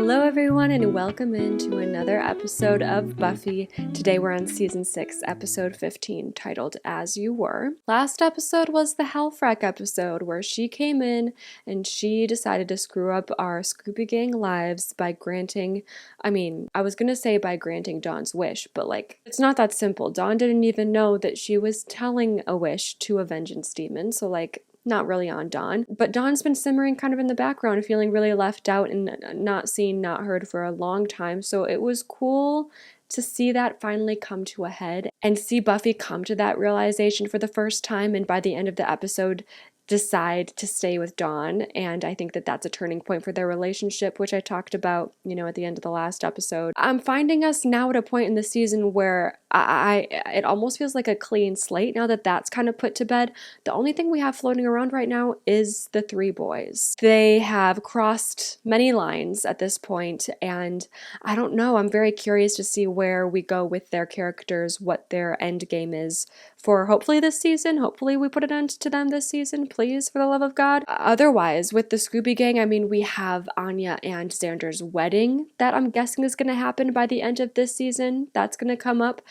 Hello everyone and welcome into another episode of Buffy. Today we're on season 6, episode 15, titled As You Were. Last episode was the Hellfreck episode where she came in and she decided to screw up our Scooby Gang lives by granting, I was gonna say by granting Dawn's wish, but it's not that simple. Dawn didn't even know that she was telling a wish to a vengeance demon, so not really on Dawn, but Dawn's been simmering kind of in the background, feeling really left out and not seen, not heard for a long time. So it was cool to see that finally come to a head and see Buffy come to that realization for the first time, and by the end of the episode decide to stay with Dawn. And I think that that's a turning point for their relationship, which I talked about, at the end of the last episode. I'm finding us now at a point in the season where it almost feels like a clean slate now that that's kind of put to bed. The only thing we have floating around right now is the three boys. They have crossed many lines at this point, and I don't know, I'm very curious to see where we go with their characters, what their end game is for hopefully this season. Hopefully we put an end to them this season, please, for the love of God. Otherwise, with the Scooby Gang, we have Anya and Xander's wedding that I'm guessing is going to happen by the end of this season. That's going to come up.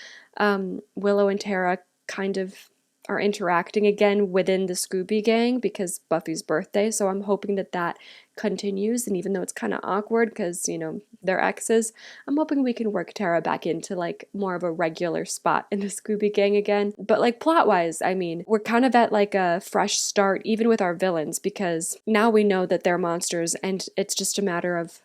Willow and Tara kind of are interacting again within the Scooby Gang because Buffy's birthday, so I'm hoping that that continues. And even though it's kind of awkward because, they're exes, I'm hoping we can work Tara back into more of a regular spot in the Scooby Gang again. But plot-wise, we're kind of at a fresh start even with our villains, because now we know that they're monsters and it's just a matter of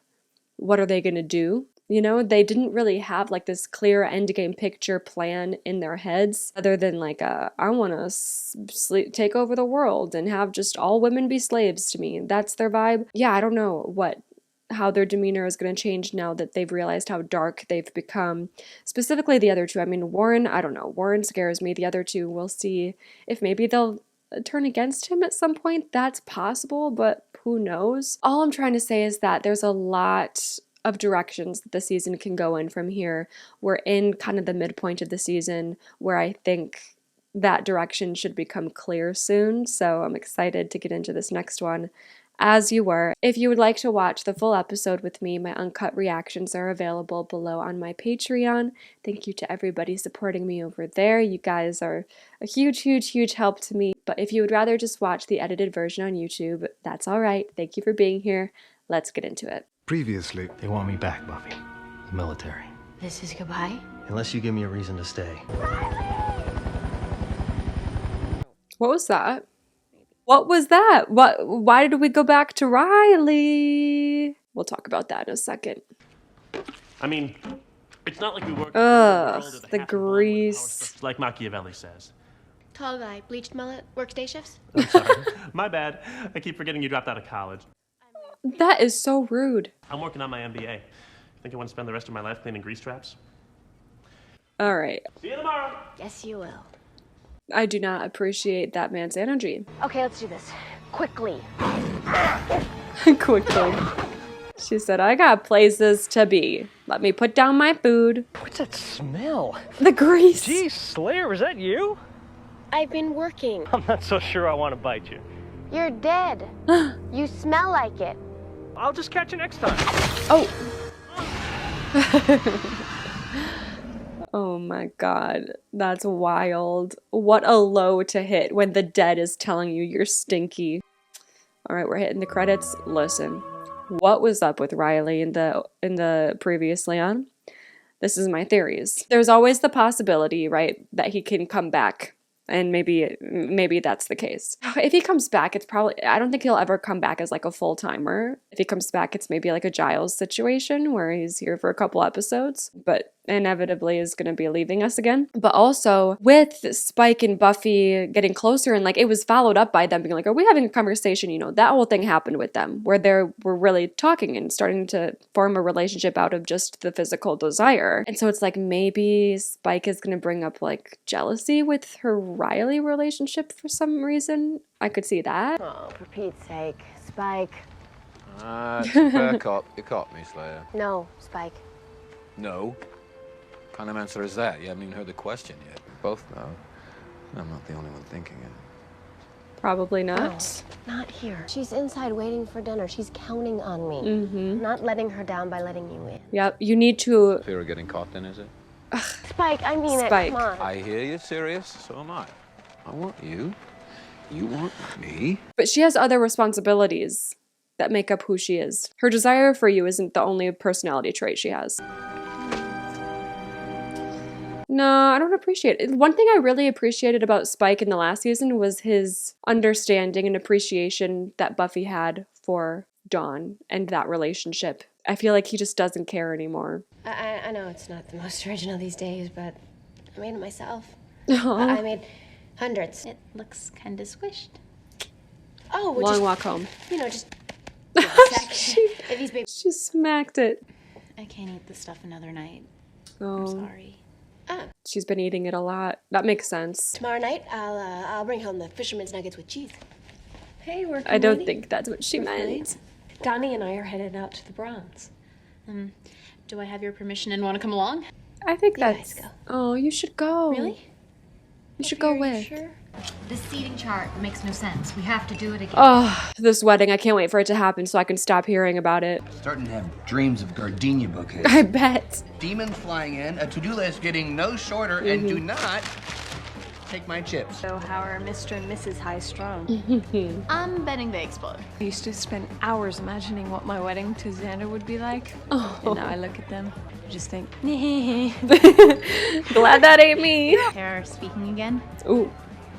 what are they going to do. They didn't really have this clear endgame picture plan in their heads, other than I want to take over the world and have just all women be slaves to me. That's their vibe. Yeah, I don't know how their demeanor is going to change now that they've realized how dark they've become. Specifically the other two. Warren, I don't know. Warren scares me. The other two, we'll see if maybe they'll turn against him at some point. That's possible, but who knows? All I'm trying to say is that there's a lot of directions that the season can go in from here. We're in kind of the midpoint of the season where I think that direction should become clear soon, so I'm excited to get into this next one. As You Were. If you would like to watch the full episode with me, my uncut reactions are available below on my Patreon. Thank you to everybody supporting me over there. You guys are a huge, huge, huge help to me. But if you would rather just watch the edited version on YouTube, that's all right. Thank you for being here. Let's get into it. Previously, they want me back, Buffy. The military. This is goodbye? Unless you give me a reason to stay. What was that? What was that? Why did we go back to Riley? We'll talk about that in a second. It's not like we work. Ugh, the grease. Like Machiavelli says. Tall guy, bleached mullet, works day shifts? I'm sorry. My bad. I keep forgetting you dropped out of college. That is so rude. I'm working on my MBA. Think I want to spend the rest of my life cleaning grease traps? All right. See you tomorrow. Yes, you will. I do not appreciate that man's energy. Okay, let's do this. Quickly. Quickly. She said, I got places to be. Let me put down my food. What's that smell? The grease. Geez, Slayer, is that you? I've been working. I'm not so sure I want to bite you. You're dead. You smell like it. I'll just catch you next time. Oh. Oh my god. That's wild. What a low to hit when the dead is telling you you're stinky. Alright, we're hitting the credits. Listen. What was up with Riley in the previously on? This is my theories. There's always the possibility, right, that he can come back. And maybe that's the case. If he comes back, I don't think he'll ever come back as a full-timer. If he comes back, it's maybe a Giles situation where he's here for a couple episodes, but inevitably is going to be leaving us again. But also with Spike and Buffy getting closer, and it was followed up by them being are we having a conversation? that whole thing happened with them where they were really talking and starting to form a relationship out of just the physical desire. And so it's maybe Spike is going to bring up jealousy with her Riley relationship for some reason. I could see that. Oh, for Pete's sake. Spike. Fair cop. You caught me, Slayer. No, Spike. No? What kind of answer is that? You haven't even heard the question yet. We both know. I'm not the only one thinking it. Probably not. Not here. She's inside waiting for dinner. She's counting on me. Mm-hmm. Not letting her down by letting you in. Yep, you need to... Fear of getting caught then, is it? Spike, I mean Spike. it. Come on. I hear you're serious, so am I. I want you. You want me. But she has other responsibilities that make up who she is. Her desire for you isn't the only personality trait she has. No, I don't appreciate it. One thing I really appreciated about Spike in the last season was his understanding and appreciation that Buffy had for Dawn and that relationship. I feel like he just doesn't care anymore. I know it's not the most original these days, but I made it myself. Aw. I made hundreds. It looks kind of squished. Oh, we're Long just, walk home. you know, just a sec. If these babies. She smacked it. I can't eat this stuff another night. Oh, I'm sorry. she's been eating it a lot. That makes sense. Tomorrow night, I'll bring home the fisherman's nuggets with cheese. Hey, working I don't lady. think that's what she meant. Donnie and I are headed out to the Bronx. Do I have your permission and want to come along? I think You that's... guys go. Oh, you should go. Really? You should go with. Sure. The seating chart makes no sense. We have to do it again. Oh, this wedding. I can't wait for it to happen so I can stop hearing about it. Starting to have dreams of gardenia bouquets. I bet. Demons flying in, a to-do list getting no shorter, and do not take my chips. So how are Mr. and Mrs. High Strung? I'm betting they explode. I used to spend hours imagining what my wedding to Xander would be like. And now I look at them, just think, Glad that ain't me. Tara speaking again. Ooh.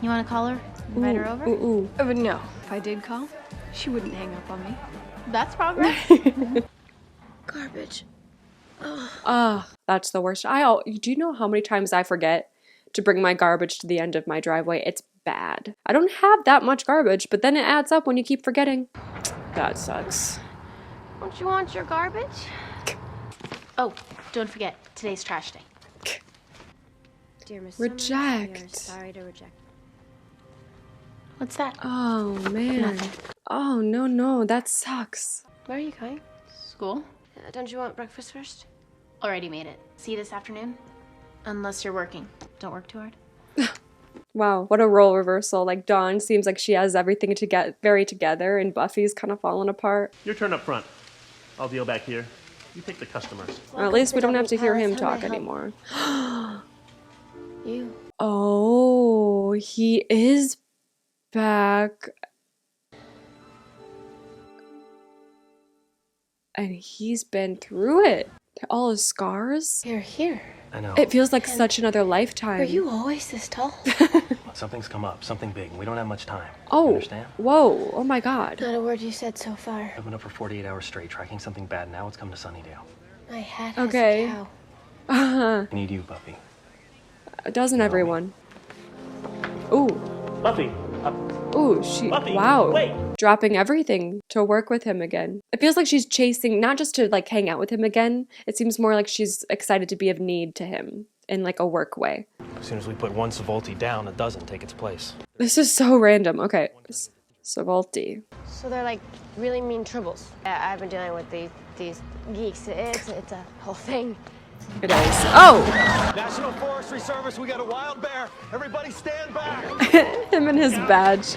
You want to call her? Invite her over? Ooh, but no, if I did call, she wouldn't hang up on me. That's progress. Garbage. That's the worst. Do you know how many times I forget to bring my garbage to the end of my driveway? It's bad. I don't have that much garbage, but then it adds up when you keep forgetting. That sucks. Don't you want your garbage? Oh, don't forget, today's trash day. Dear Miss Reject. Summers, we are sorry to reject. What's that? Oh, man. Oh, no. That sucks. Where are you going? School? Don't you want breakfast first? Already made it. See you this afternoon? Unless you're working. Don't work too hard. Wow, what a role reversal. Like, Dawn seems like she has everything to get very together, and Buffy's kind of falling apart. Your turn up front. I'll deal back here. You pick the customers. Or at least we don't have to hear him Palace, how may I talk help? anymore. You. Oh, he is back. And he's been through it. All his scars. You're here. I know. It feels like such another lifetime. Were you always this tall? Something's come up, something big, and we don't have much time. Oh, You understand? whoa. Oh my god. Not a word you said so far. I've been up for 48 hours straight, tracking something bad. Now it's come to Sunnydale. My hat has Okay. a cow. I need you, Buffy. Doesn't everyone? Ooh. Buffy, Ooh, she, Buffy, wow. wait. Dropping everything to work with him again. It feels like she's chasing, not just to like hang out with him again. It seems more like she's excited to be of need to him in like a work way. As soon as we put one Savolti down, a dozen take its place. This is so random. Okay. Savolti. So they're like really mean tribbles. I've been dealing with these geeks. It's a whole thing. It is. Oh! National Forestry Service, we got a wild bear. Everybody stand back. Him and his badge.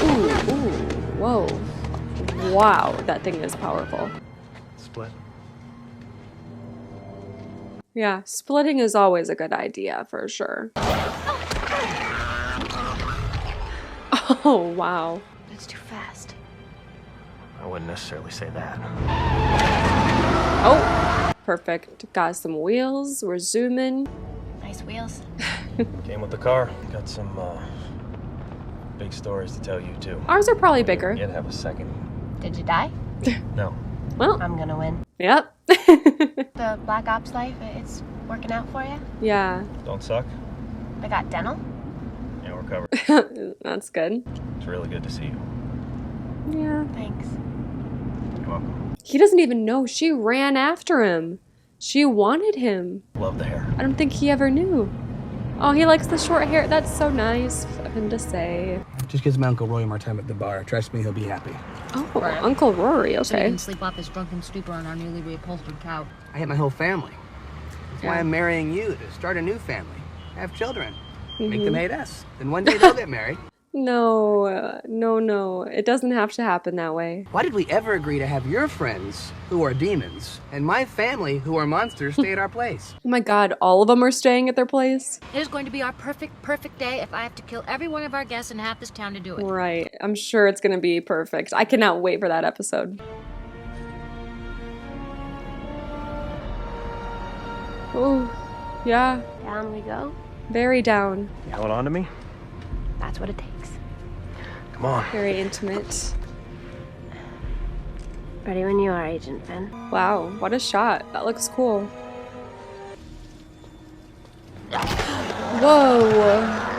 Ooh. Whoa. Wow, that thing is powerful. Split. Yeah, splitting is always a good idea, for sure. Oh, wow. It's too fast. I wouldn't necessarily say that. Oh, perfect. Got some wheels. We're zooming. Nice wheels. Came with the car. Got some, big stories to tell you, too. Ours are probably bigger. You'd have a second. Did you die? No. Well, I'm gonna win. yep. The Black Ops life, it's working out for you? Yeah, Don't suck. I got dental. Yeah, we're covered. that's good. It's really good to see you. Yeah. Thanks. You're welcome. He doesn't even know. She ran after him. She wanted him. Love the hair. I don't think he ever knew. Oh, he likes the short hair. That's so nice of him to say. Just gives my Uncle Roy more time at the bar. Trust me, he'll be happy. Oh, Uncle Rory, So you okay. can sleep off his drunken stupor on our newly reupholstered couch. I hate my whole family. That's why Yeah. I'm marrying you, to start a new family. Have children. Make them hate us. Then one day they'll get married. No, no. It doesn't have to happen that way. Why did we ever agree to have your friends, who are demons, and my family, who are monsters, stay at our place? Oh my god, all of them are staying at their place? It is going to be our perfect day if I have to kill every one of our guests in half this town to do it. Right. I'm sure it's gonna be perfect. I cannot wait for that episode. Oh, yeah. Down we go. Very down. You hold on to me? That's what it takes. Come on. Very intimate. Ready when you are, Agent Finn. Wow, what a shot. That looks cool. Whoa.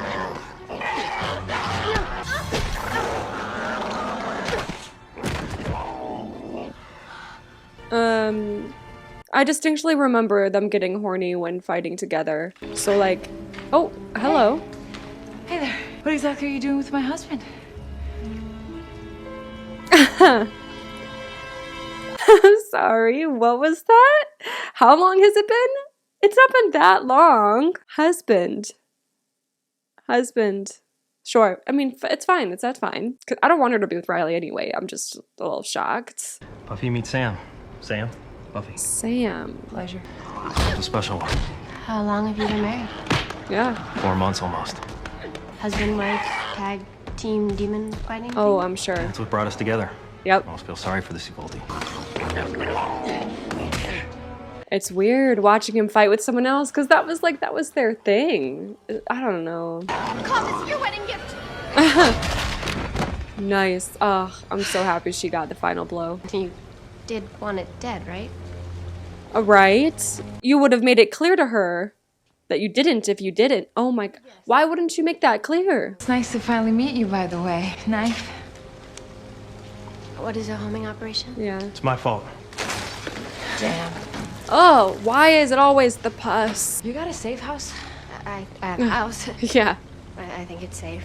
I distinctly remember them getting horny when fighting together. So like, oh, hello. Hey there. What exactly are you doing with my husband? Sorry, what was that? How long has it been? It's not been that long. Husband. Sure. I mean, it's fine. That's fine. 'Cause I don't want her to be with Riley anyway. I'm just a little shocked. Buffy, meet Sam. Sam? Buffy. Sam. Pleasure. The special one. How long have you been married? Yeah. 4 months almost. Husband, wife, tag, team, demon fighting? Oh, I'm sure. That's what brought us together. Yep. I almost feel sorry for the Siboldi. It's weird watching him fight with someone else because that was their thing. I don't know. Call this your wedding gift. Nice. Oh, I'm so happy she got the final blow. You did want it dead, right? Right? You would have made it clear to her that you didn't if you didn't. Oh my god. Why wouldn't you make that clear? It's nice to finally meet you, by the way. Knife. What is a homing operation? Yeah. It's my fault. Damn. Oh, why is it always the pus? You got a safe house? I have a house. Yeah. I think it's safe.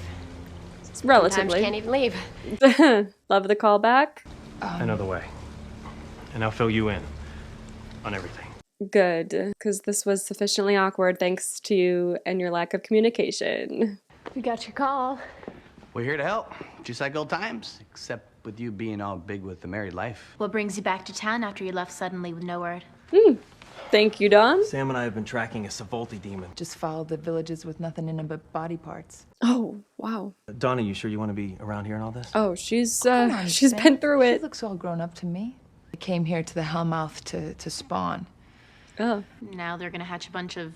It's Sometimes relatively. can't even leave. Love the callback. I know the way. And I'll fill you in on everything. Good, because this was sufficiently awkward thanks to you and your lack of communication. We got your call. We're here to help, just like old times, except with you being all big with the married life. What brings you back to town after you left suddenly with no word? Thank you, Don. Sam and I have been tracking a Siboldi demon. Just followed the villages with nothing in them but body parts. Oh, wow. Donna, you sure you want to be around here and all this? Oh, she's Come on, she's Sam. been through She it. looks all grown up to me. I came here to the Hellmouth to spawn, Oh. Now they're gonna hatch a bunch of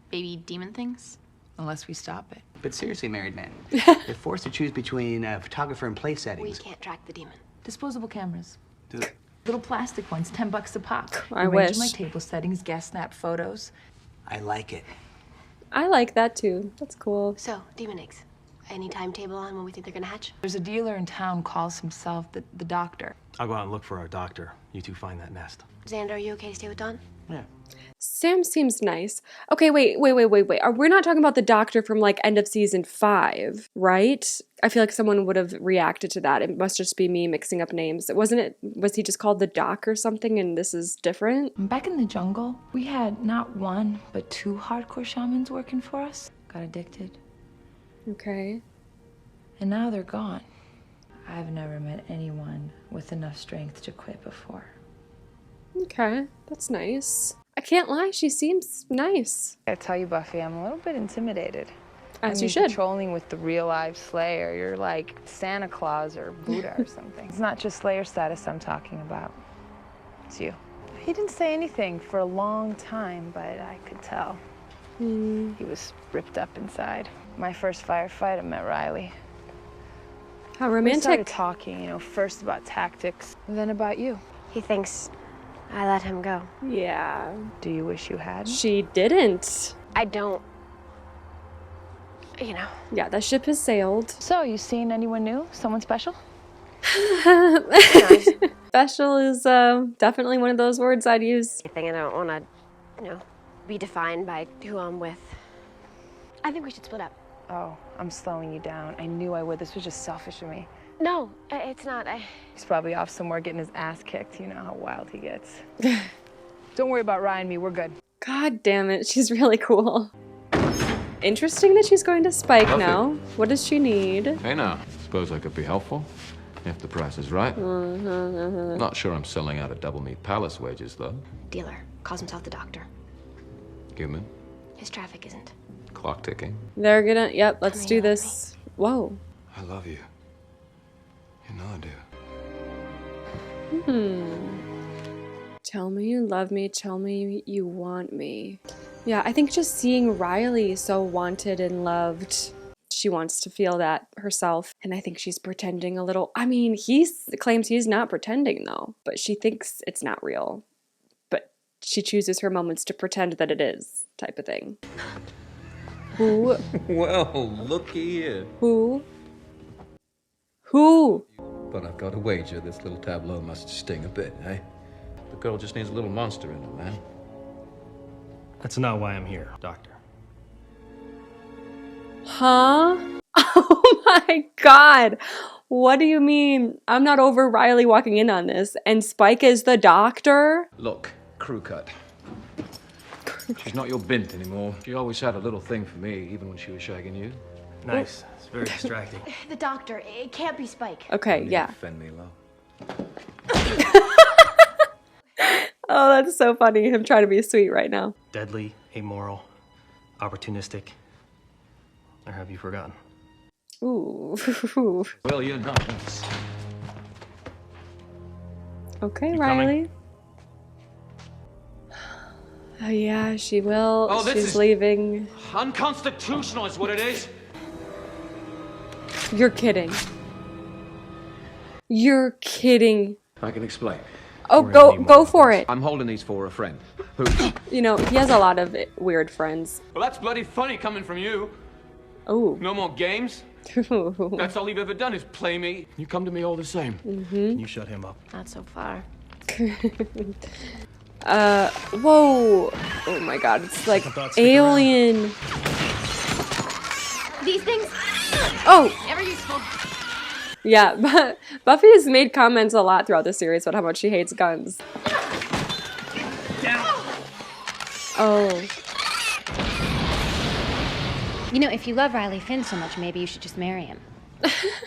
baby demon things? unless we stop it. But seriously, married men, they're forced to choose between a photographer and play We settings. can't track the demon. Disposable cameras. Do- Little plastic ones, $10 a pop. I Arrange wish. them like table settings, gas snap photos. I like it. I like that too. That's cool. So, demon eggs. Any timetable on when we think they're gonna hatch? There's a dealer in town calls himself the doctor. I'll go out and look for our doctor. You two find that nest. Xander, are you okay to stay with Dawn? Yeah. Sam seems nice. Okay, wait. We're not talking about the doctor from like end of season 5, right? I feel like someone would have reacted to that. It must just be me mixing up names. Was he just called the doc or something and this is different? Back in the jungle, we had not one, but 2 hardcore shamans working for us. Got addicted. Okay. And now they're gone. I've never met anyone with enough strength to quit before. Okay. That's nice. I can't lie, she seems nice. I tell you, Buffy, I'm a little bit intimidated. As you should. Patrolling with the real live Slayer, you're like Santa Claus or Buddha or something. It's not just Slayer status I'm talking about. It's you. He didn't say anything for a long time, but I could tell. He was ripped up inside. My first firefight, I met Riley. How We romantic. started talking, first about tactics, then about you. He thinks I let him go. Yeah. Do you wish you had? She didn't. I don't. You know. Yeah, that ship has sailed. So, you seen anyone new? Someone special? Special is definitely one of those words I'd use. I think I don't want to, be defined by who I'm with. I think we should split up. Oh, I'm slowing you down. I knew I would. This was just selfish of me. No, it's not. He's probably off somewhere getting his ass kicked. You know how wild he gets. Don't worry about Ryan and me. We're good. God damn it, she's really cool. Interesting that she's going to Spike Buffy. now. What does she need? Hey now, suppose I could be helpful if the price is right. Not sure I'm selling out at Double Meat Palace wages, though. Dealer. Calls himself the doctor. Human. His traffic isn't. Clock ticking. They're gonna, yep, let's do this. Whoa. I love you. You know I do. Tell me you love me, tell me you want me. Yeah, I think just seeing Riley so wanted and loved, she wants to feel that herself. And I think she's pretending a little. I mean, he claims he's not pretending though, but she thinks it's not real. But she chooses her moments to pretend that it is, type of thing. Who? Well, looky here. Who? Who? But I've got a wager this little tableau must sting a bit, eh? The girl just needs a little monster in her, man. That's not why I'm here, Doctor. Huh? Oh my god. What do you mean? I'm not over Riley walking in on this. And Spike is the doctor? Look, crew cut. She's not your bint anymore. She always had a little thing for me, even when she was shagging you. Nice. It's very distracting. The doctor. It can't be Spike. Okay, yeah. Defend me, love. Oh, that's so funny. Him trying to be sweet right now. Deadly, amoral, opportunistic. Or have you forgotten? Ooh. Well, you're not. Okay, You Riley. Oh, yeah, she will. Oh, this She's is leaving. unconstitutional is what it is. You're kidding. You're kidding. I can explain. Oh, go for it. I'm holding these for a friend. Who? You know, he has a lot of weird friends. Well, that's bloody funny coming from you. Oh. No more games? That's all you've ever done is play me. You come to me all the same. Mm-hmm. You shut him up. Not so far. Whoa. Oh my god, it's like alien. These things. Oh. Never useful. Yeah, but Buffy has made comments a lot throughout the series about how much she hates guns. Oh. You know, if you love Riley Finn so much, maybe you should just marry him.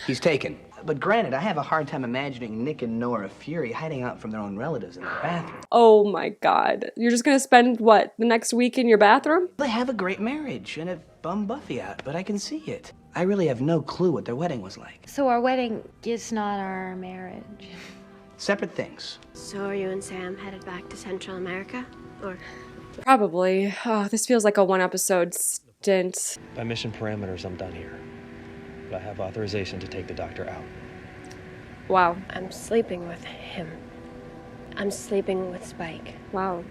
He's taken. But granted, I have a hard time imagining Nick and Nora Fury hiding out from their own relatives in their bathroom. Oh my god. You're just gonna spend, what, the next week in your bathroom? They have a great marriage, and it bummed Buffy out, but I can see it. I really have no clue what their wedding was like. So our wedding is not our marriage. Separate things. So are you and Sam headed back to Central America? Or? Probably. Oh, this feels like a one-episode stint. By mission parameters, I'm done here. But I have authorization to take the doctor out. Wow. I'm sleeping with him. I'm sleeping with Spike. Wow.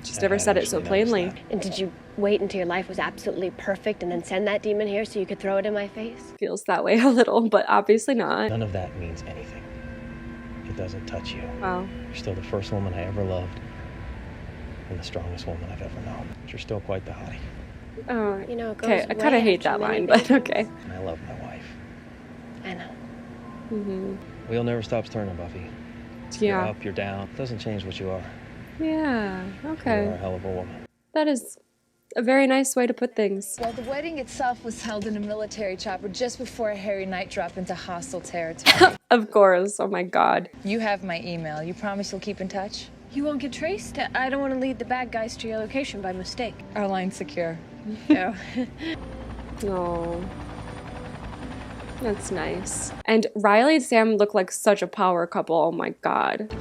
Just never said it so plainly. And did you wait until your life was absolutely perfect and then send that demon here so you could throw it in my face? Feels that way a little, but obviously not. None of that means anything. It doesn't touch you. Wow. You're still the first woman I ever loved. And the strongest woman I've ever known. But you're still quite the hottie. Oh, You know, it goes okay. I kind way of hate after that many line, but babies. okay. And I love my wife. I know. Mm-hmm. Wheel never stops turning, Buffy. Yeah. You're up, you're down. It doesn't change what you are. Yeah. Okay. You're a hell of a woman. That is a very nice way to put things. Well, the wedding itself was held in a military chopper just before a hairy night drop into hostile territory. Of course. Oh my god. You have my email. You promise you'll keep in touch? You won't get traced? I don't want to lead the bad guys to your location by mistake. Our line's secure. Oh. Oh. That's nice. And Riley and Sam look like such a power couple. Oh my god.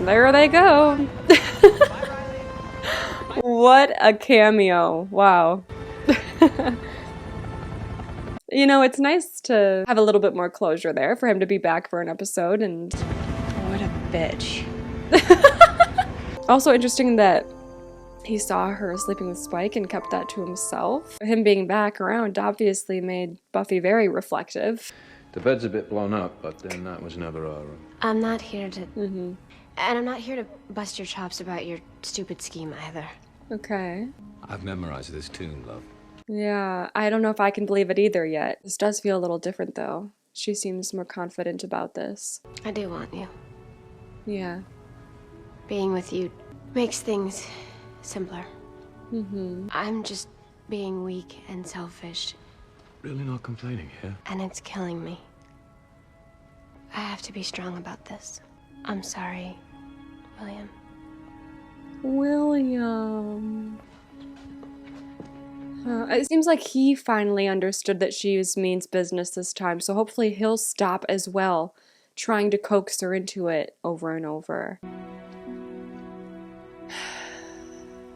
There they go. What a cameo. Wow. You know, it's nice to have a little bit more closure there for him to be back for an episode. And What a bitch. also interesting that he saw her sleeping with Spike and kept that to himself. Him being back around obviously made Buffy very reflective. The bed's a bit blown up, but then that was never our... I'm not here to... Mm-hmm. And I'm not here to bust your chops about your stupid scheme either. Okay. I've memorized this tune, love. Yeah, I don't know if I can believe it either yet. This does feel a little different though. She seems more confident about this. I do want you. Yeah. Being with you makes things simpler. Mm-hmm. I'm just being weak and selfish, Really not complaining, yeah? and it's killing me. I have to be strong about this. I'm sorry, William. William. It seems like he finally understood that she means business this time, so hopefully he'll stop as well, trying to coax her into it over and over.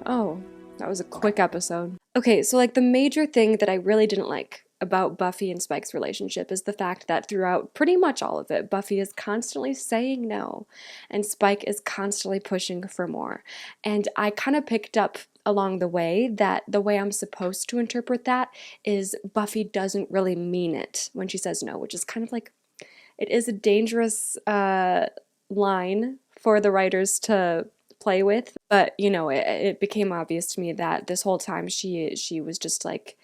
Oh, that was a quick episode. Okay, so like the major thing that I really didn't like about Buffy and Spike's relationship is the fact that throughout pretty much all of it, Buffy is constantly saying no, and Spike is constantly pushing for more. And I kind of picked up along the way that the way I'm supposed to interpret that is Buffy doesn't really mean it when she says no, which is kind of like, it is a dangerous line for the writers to play with, but you know, it became obvious to me that this whole time she was just like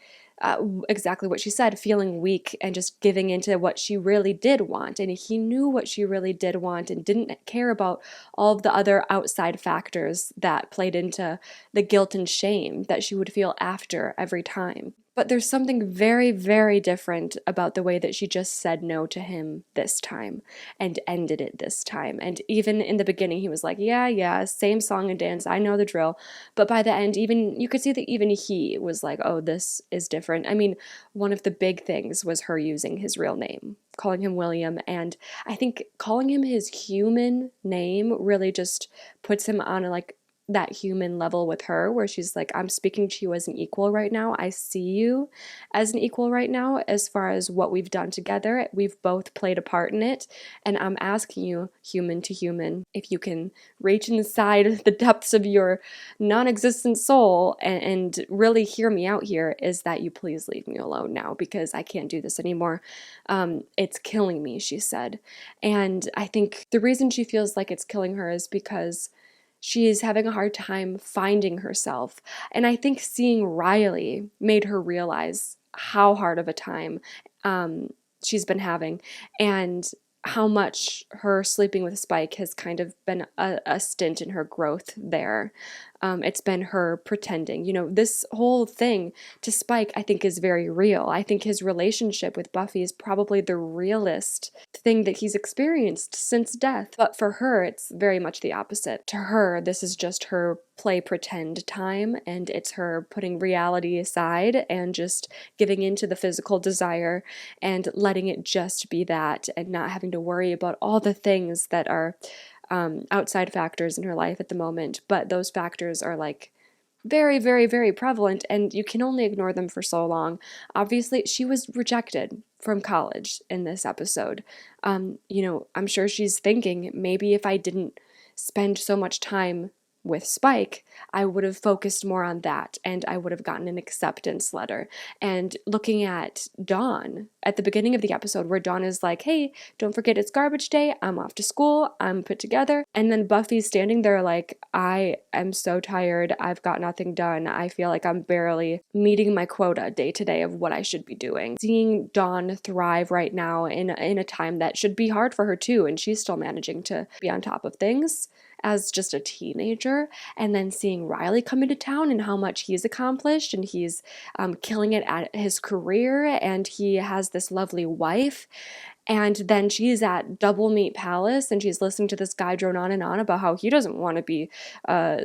exactly what she said, feeling weak and just giving into what she really did want. And he knew what she really did want and didn't care about all of the other outside factors that played into the guilt and shame that she would feel after every time. But there's something very, very different about the way that she just said no to him this time and ended it this time. And even in the beginning, he was like, yeah, same song and dance, I know the drill. But by the end, even you could see that even he was like, oh, this is different. I mean, one of the big things was her using his real name, calling him William. And I think calling him his human name really just puts him on like that human level with her, where she's like, I'm speaking to you as an equal right now. I see you as an equal right now as far as what we've done together. We've both played a part in it, and I'm asking you, human to human, if you can reach inside the depths of your non-existent soul and really hear me out here, is that you please leave me alone now, because I can't do this anymore. It's killing me, she said. And I think the reason she feels like it's killing her is because she's having a hard time finding herself. And I think seeing Riley made her realize how hard of a time she's been having, and how much her sleeping with Spike has kind of been a stint in her growth there. It's been her pretending. You know, this whole thing to Spike, I think, is very real. I think his relationship with Buffy is probably the realest thing that he's experienced since death. But for her, it's very much the opposite. To her, this is just her play pretend time, and it's her putting reality aside and just giving into the physical desire and letting it just be that, and not having to worry about all the things that are outside factors in her life at the moment. But those factors are like very, very, very prevalent, and you can only ignore them for so long. Obviously, she was rejected from college in this episode. You know, I'm sure she's thinking, maybe if I didn't spend so much time with Spike, I would have focused more on that, and I would have gotten an acceptance letter. And looking at Dawn at the beginning of the episode, where Dawn is like, hey, don't forget it's garbage day, I'm off to school, I'm put together. And then Buffy's standing there like, I am so tired, I've got nothing done, I feel like I'm barely meeting my quota day to day of what I should be doing. Seeing Dawn thrive right now in a time that should be hard for her too, and she's still managing to be on top of things as just a teenager, and then seeing Riley come into town and how much he's accomplished, and he's killing it at his career, and he has this lovely wife, and then she's at Double Meat Palace and she's listening to this guy drone on and on about how he doesn't want to be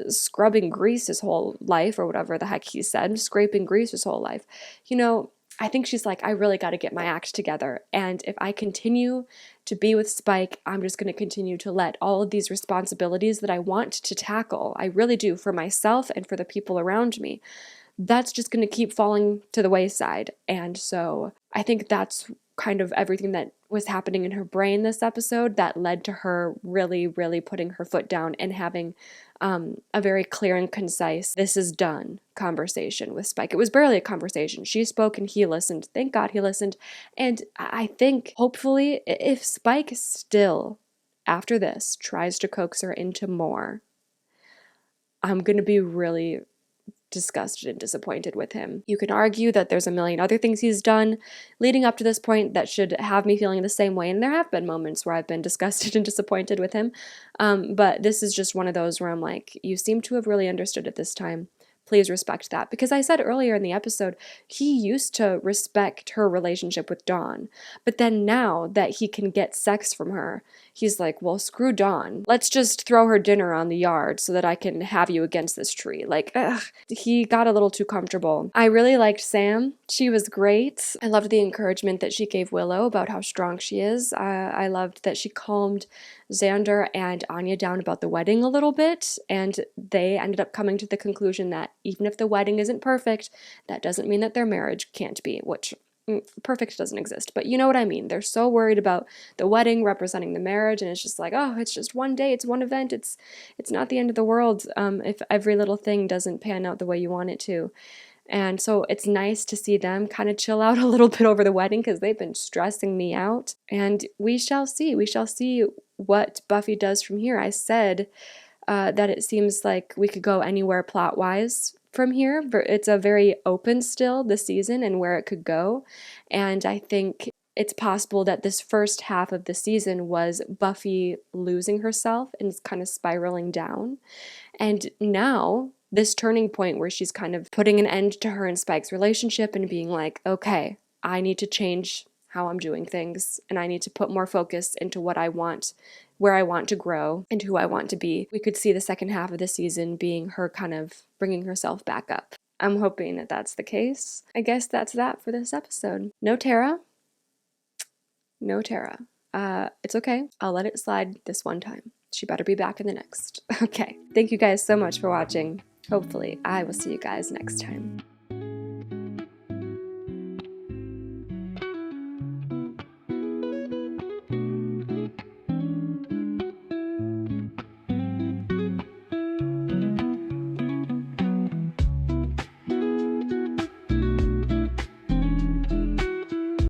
scrubbing grease his whole life, or whatever the heck he said, scraping grease his whole life. You know, I think she's like, I really got to get my act together. And if I continue to be with Spike, I'm just going to continue to let all of these responsibilities that I want to tackle, I really do, for myself and for the people around me, that's just going to keep falling to the wayside. And so I think that's kind of everything that was happening in her brain this episode that led to her really, really putting her foot down and having a very clear and concise, this is done conversation with Spike. It was barely a conversation. She spoke and he listened. Thank God he listened. And I think, hopefully, if Spike still, after this, tries to coax her into more, I'm going to be really disgusted and disappointed with him. You can argue that there's a million other things he's done leading up to this point that should have me feeling the same way, and there have been moments where I've been disgusted and disappointed with him, but this is just one of those where I'm like, you seem to have really understood it this time. please respect that. Because I said earlier in the episode, he used to respect her relationship with Dawn. But then now that he can get sex from her, he's like, well, screw Dawn. Let's just throw her dinner on the yard so that I can have you against this tree. Like, ugh, he got a little too comfortable. I really liked Sam. She was great. I loved the encouragement that she gave Willow about how strong she is. I loved that she calmed Xander and Anya down about the wedding a little bit, and they ended up coming to the conclusion that even if the wedding isn't perfect, that doesn't mean that their marriage can't be, which perfect doesn't exist, but you know what I mean. They're so worried about the wedding representing the marriage, and it's just like, oh, it's just one day, it's one event, it's not the end of the world if every little thing doesn't pan out the way you want it to. And so it's nice to see them kind of chill out a little bit over the wedding, because they've been stressing me out. And we shall see what Buffy does from here. I said that it seems like we could go anywhere plot-wise from here. It's a very open still, this season, and where it could go. And I think it's possible that this first half of the season was Buffy losing herself and kind of spiraling down. And now, this turning point where she's kind of putting an end to her and Spike's relationship and being like, okay, I need to change how I'm doing things, and I need to put more focus into what I want, where I want to grow, and who I want to be. We could see the second half of the season being her kind of bringing herself back up. I'm hoping that that's the case. I guess that's that for this episode. No Tara. No Tara. It's okay. I'll let it slide this one time. She better be back in the next. Okay. Thank you guys so much for watching. Hopefully, I will see you guys next time.